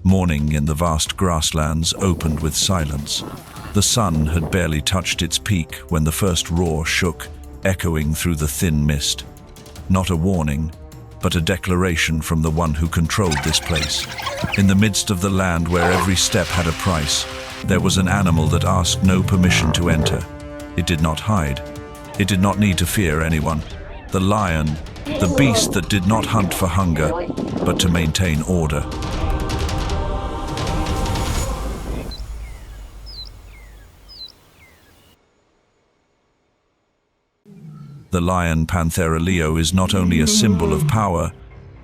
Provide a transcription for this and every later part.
Morning in the vast grasslands opened with silence. The sun had barely touched its peak when the first roar shook, echoing through the thin mist. Not a warning, but a declaration from the one who controlled this place. In the midst of the land where every step had a price, there was an animal that asked no permission to enter. It did not hide. It did not need to fear anyone. The lion, the beast that did not hunt for hunger, but to maintain order. The lion Panthera leo is not only a symbol of power,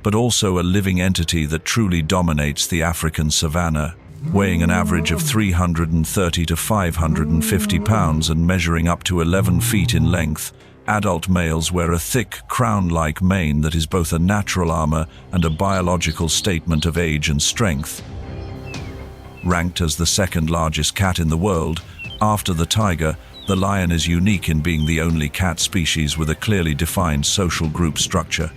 but also a living entity that truly dominates the African savanna, weighing an average of 330 to 550 pounds and measuring up to 11 feet in length. Adult males wear a thick, crown-like mane that is both a natural armor and a biological statement of age and strength. Ranked as the second largest cat in the world, after the tiger, the lion is unique in being the only cat species with a clearly defined social group structure.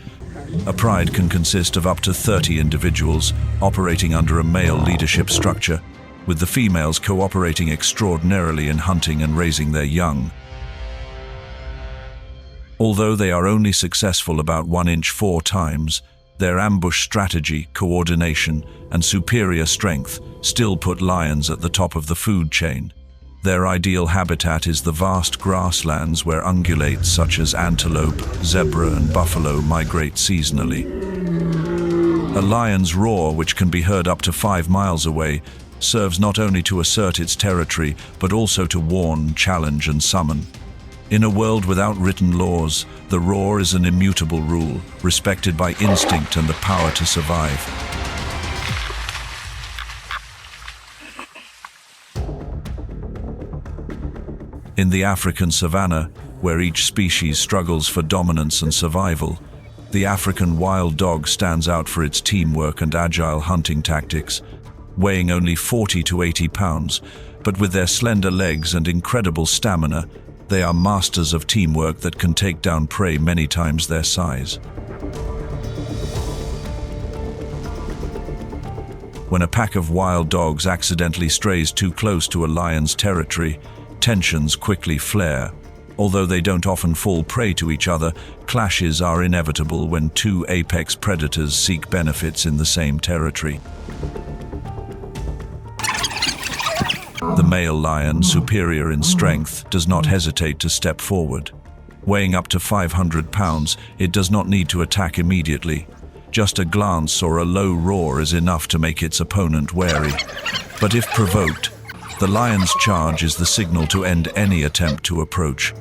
A pride can consist of up to 30 individuals operating under a male leadership structure, with the females cooperating extraordinarily in hunting and raising their young. Although they are only successful about 1 inch 4 times, their ambush strategy, coordination, and superior strength still put lions at the top of the food chain. Their ideal habitat is the vast grasslands where ungulates such as antelope, zebra, and buffalo migrate seasonally. A lion's roar, which can be heard up to 5 miles away, serves not only to assert its territory, but also to warn, challenge, and summon. In a world without written laws, the roar is an immutable rule, respected by instinct and the power to survive. In the African savanna, where each species struggles for dominance and survival, the African wild dog stands out for its teamwork and agile hunting tactics, weighing only 40 to 80 pounds, but with their slender legs and incredible stamina, they are masters of teamwork that can take down prey many times their size. When a pack of wild dogs accidentally strays too close to a lion's territory, tensions quickly flare. Although they don't often fall prey to each other, clashes are inevitable when two apex predators seek benefits in the same territory. The male lion, superior in strength, does not hesitate to step forward. Weighing up to 500 pounds, it does not need to attack immediately. Just a glance or a low roar is enough to make its opponent wary. But if provoked, the lion's charge is the signal to end any attempt to approach.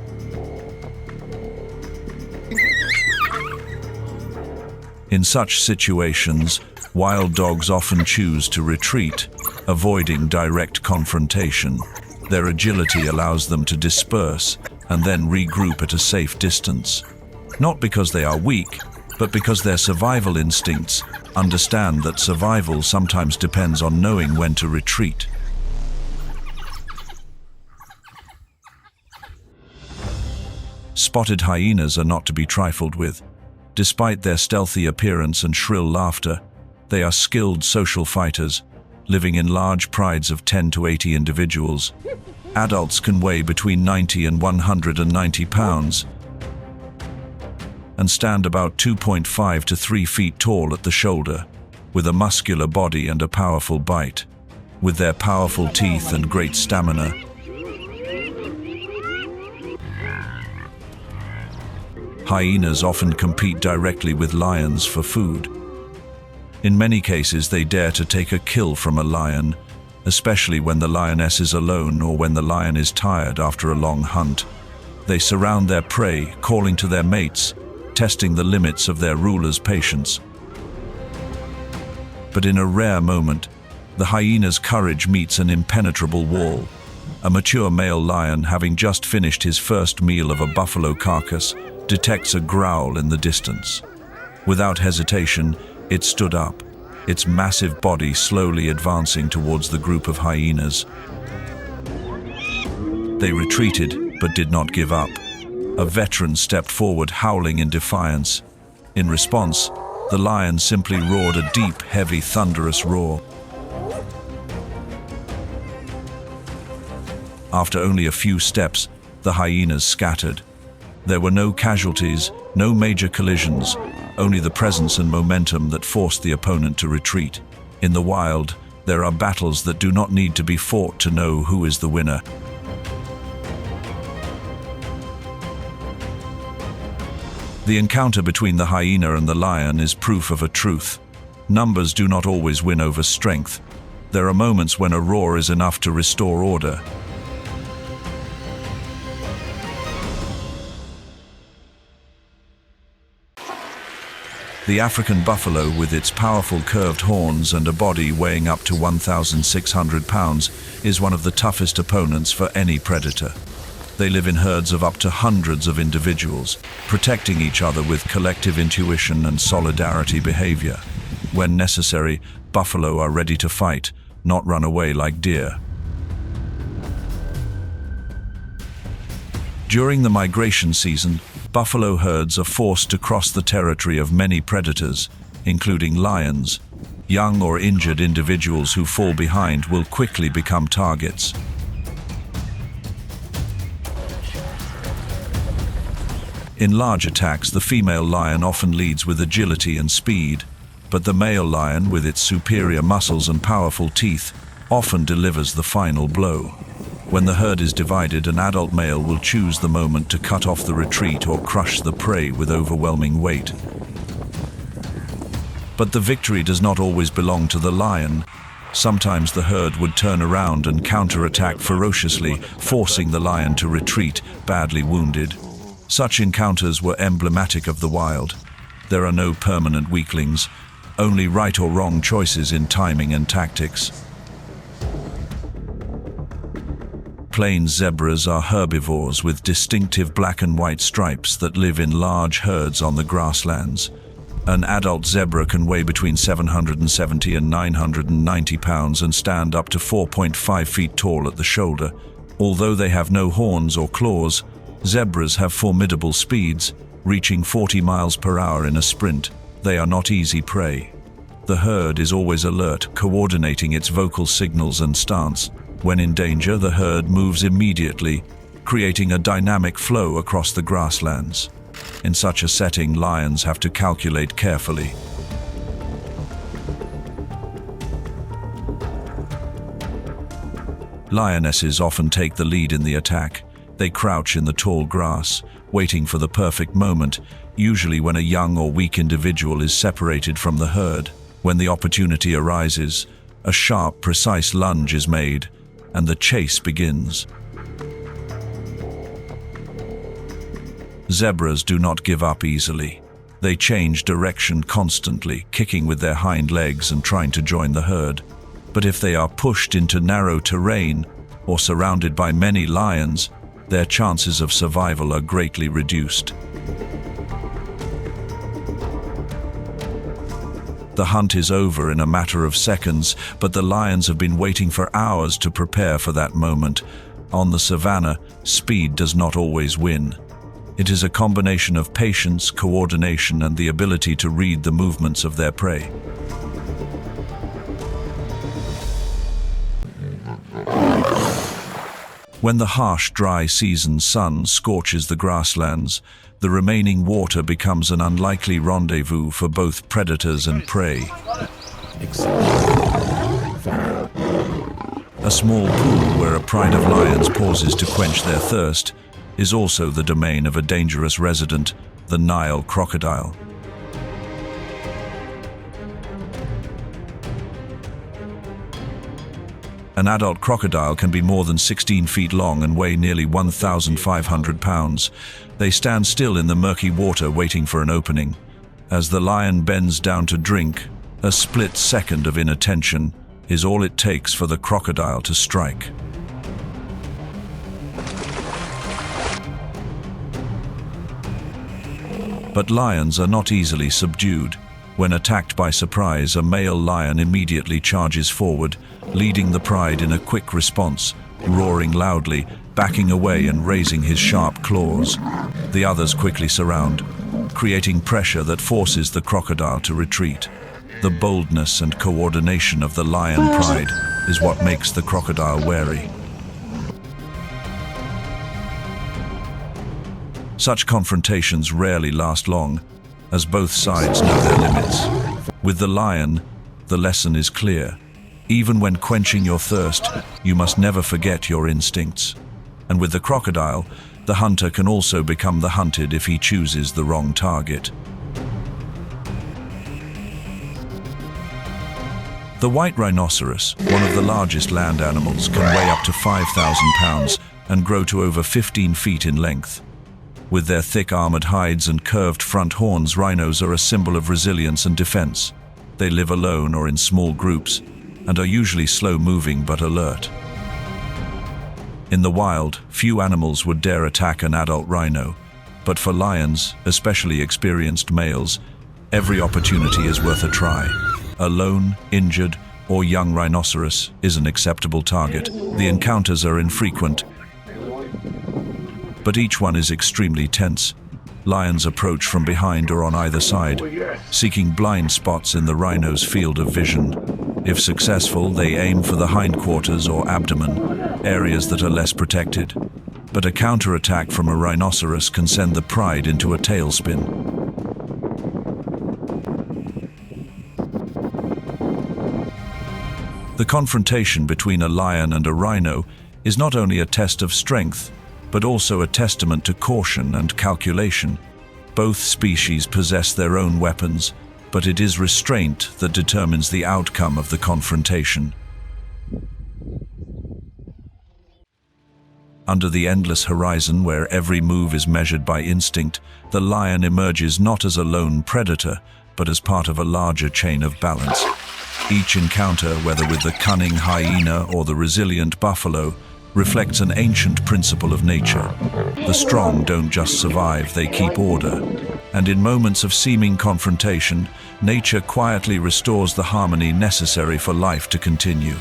In such situations, wild dogs often choose to retreat, avoiding direct confrontation. Their agility allows them to disperse and then regroup at a safe distance. Not because they are weak, but because their survival instincts understand that survival sometimes depends on knowing when to retreat. Spotted hyenas are not to be trifled with. Despite their stealthy appearance and shrill laughter, they are skilled social fighters, living in large prides of 10 to 80 individuals. Adults can weigh between 90 and 190 pounds and stand about 2.5 to 3 feet tall at the shoulder, with a muscular body and a powerful bite. With their powerful teeth and great stamina, hyenas often compete directly with lions for food. In many cases, they dare to take a kill from a lion, especially when the lioness is alone or when the lion is tired after a long hunt. They surround their prey, calling to their mates, testing the limits of their ruler's patience. But in a rare moment, the hyena's courage meets an impenetrable wall. A mature male lion, having just finished his first meal of a buffalo carcass, detects a growl in the distance. Without hesitation, it stood up, its massive body slowly advancing towards the group of hyenas. They retreated, but did not give up. A veteran stepped forward, howling in defiance. In response, the lion simply roared a deep, heavy, thunderous roar. After only a few steps, the hyenas scattered. There were no casualties, no major collisions, only the presence and momentum that forced the opponent to retreat. In the wild, there are battles that do not need to be fought to know who is the winner. The encounter between the hyena and the lion is proof of a truth. Numbers do not always win over strength. There are moments when a roar is enough to restore order. The African buffalo, with its powerful curved horns and a body weighing up to 1,600 pounds, is one of the toughest opponents for any predator. They live in herds of up to hundreds of individuals, protecting each other with collective intuition and solidarity behavior. When necessary, buffalo are ready to fight, not run away like deer. During the migration season, buffalo herds are forced to cross the territory of many predators, including lions. Young or injured individuals who fall behind will quickly become targets. In large attacks, the female lion often leads with agility and speed, but the male lion, with its superior muscles and powerful teeth, often delivers the final blow. When the herd is divided, an adult male will choose the moment to cut off the retreat or crush the prey with overwhelming weight. But the victory does not always belong to the lion. Sometimes the herd would turn around and counterattack ferociously, forcing the lion to retreat, badly wounded. Such encounters were emblematic of the wild. There are no permanent weaklings, only right or wrong choices in timing and tactics. Plains zebras are herbivores with distinctive black and white stripes that live in large herds on the grasslands. An adult zebra can weigh between 770 and 990 pounds and stand up to 4.5 feet tall at the shoulder. Although they have no horns or claws, zebras have formidable speeds, reaching 40 miles per hour in a sprint. They are not easy prey. The herd is always alert, coordinating its vocal signals and stance. When in danger, the herd moves immediately, creating a dynamic flow across the grasslands. In such a setting, lions have to calculate carefully. Lionesses often take the lead in the attack. They crouch in the tall grass, waiting for the perfect moment, usually when a young or weak individual is separated from the herd. When the opportunity arises, a sharp, precise lunge is made, and the chase begins. Zebras do not give up easily. They change direction constantly, kicking with their hind legs and trying to join the herd. But if they are pushed into narrow terrain or surrounded by many lions, their chances of survival are greatly reduced. The hunt is over in a matter of seconds, but the lions have been waiting for hours to prepare for that moment. On the savannah, speed does not always win. It is a combination of patience, coordination, and the ability to read the movements of their prey. When the harsh, dry season sun scorches the grasslands, the remaining water becomes an unlikely rendezvous for both predators and prey. A small pool where a pride of lions pauses to quench their thirst is also the domain of a dangerous resident, the Nile crocodile. An adult crocodile can be more than 16 feet long and weigh nearly 1,500 pounds. They stand still in the murky water waiting for an opening. As the lion bends down to drink, a split second of inattention is all it takes for the crocodile to strike. But lions are not easily subdued. When attacked by surprise, a male lion immediately charges forward, leading the pride in a quick response, roaring loudly, backing away and raising his sharp claws. The others quickly surround, creating pressure that forces the crocodile to retreat. The boldness and coordination of the lion pride is what makes the crocodile wary. Such confrontations rarely last long, as both sides know their limits. With the lion, the lesson is clear. Even when quenching your thirst, you must never forget your instincts. And with the crocodile, the hunter can also become the hunted if he chooses the wrong target. The white rhinoceros, one of the largest land animals, can weigh up to 5,000 pounds and grow to over 15 feet in length. With their thick armored hides and curved front horns, rhinos are a symbol of resilience and defense. They live alone or in small groups and are usually slow-moving but alert. In the wild, few animals would dare attack an adult rhino, but for lions, especially experienced males, every opportunity is worth a try. A lone, injured, or young rhinoceros is an acceptable target. The encounters are infrequent, but each one is extremely tense. Lions approach from behind or on either side, seeking blind spots in the rhino's field of vision. If successful, they aim for the hindquarters or abdomen, areas that are less protected. But a counterattack from a rhinoceros can send the pride into a tailspin. The confrontation between a lion and a rhino is not only a test of strength, but also a testament to caution and calculation. Both species possess their own weapons, but it is restraint that determines the outcome of the confrontation. Under the endless horizon where every move is measured by instinct, the lion emerges not as a lone predator, but as part of a larger chain of balance. Each encounter, whether with the cunning hyena or the resilient buffalo, reflects an ancient principle of nature. The strong don't just survive, they keep order. And in moments of seeming confrontation, nature quietly restores the harmony necessary for life to continue.